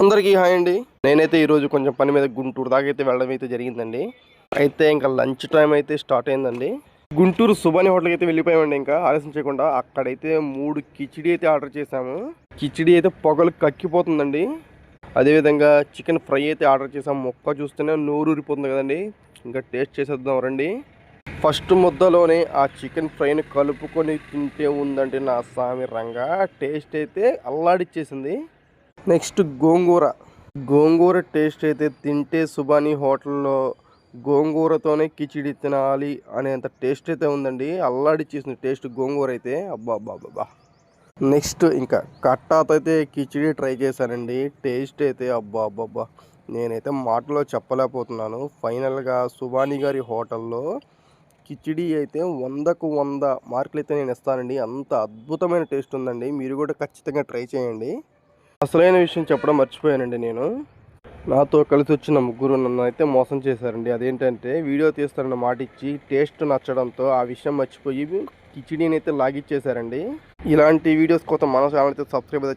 అందరికీ హాయ్ అండి. నేనైతే ఈరోజు కొంచెం పని మీద గుంటూరు దాకా అయితే వెళ్ళడం అయితే జరిగిందండి. అయితే ఇంకా లంచ్ టైం అయితే స్టార్ట్ అయిందండి. గుంటూరు సుబాని హోటల్కి అయితే వెళ్ళిపోయామండి. ఇంకా ఆలస్యం చేయకుండా అక్కడైతే 3 కిచిడి అయితే ఆర్డర్ చేసాము. కిచిడి అయితే పొగలు కక్కిపోతుందండి. అదేవిధంగా చికెన్ ఫ్రై అయితే ఆర్డర్ చేసాము. మొక్క చూస్తేనే నోరు ఊరిపోతుంది కదండి. ఇంకా టేస్ట్ చేసేద్దాం రండి. ఫస్ట్ ముద్దలోనే ఆ చికెన్ ఫ్రైని కలుపుకొని తింటే ఉందండి నా సామి రంగా. టేస్ట్ అయితే అల్లాడిచ్చేసింది. నెక్స్ట్ గోంగూర టేస్ట్ అయితే తింటే సుబానీ హోటల్లో గోంగూరతోనే కిచిడి తినాలి అనేంత టేస్ట్ అయితే ఉందండి. అల్లాడిచ్చేసిన టేస్ట్ గోంగూర అయితే అబ్బా అబ్బా అబ్బా. నెక్స్ట్ ఇంకా కట్టాతో అయితే కిచిడి ట్రై చేశానండి. టేస్ట్ అయితే అబ్బా అబ్బా, నేనైతే మాటలో చెప్పలేకపోతున్నాను. ఫైనల్గా సుబానీ గారి హోటల్లో కిచిడి అయితే 100కు 100 మార్కులు అయితే నేను ఇస్తానండి. అంత అద్భుతమైన టేస్ట్ ఉందండి. మీరు కూడా ఖచ్చితంగా ట్రై చేయండి. అసలైన విషయం చెప్పడం మర్చిపోయానండి. నేను నాతో కలిసి వచ్చిన ముగ్గురు నన్ను అయితే మోసం చేశారండి. అదేంటంటే వీడియో తీస్తారన్న మాట ఇచ్చి టేస్ట్ నచ్చడంతో ఆ విషయం మర్చిపోయి కిచిడీని అయితే లాగిచ్చేశారండి. ఇలాంటి వీడియోస్ కోసం మన ఛానల్ అయితే సబ్స్క్రైబ్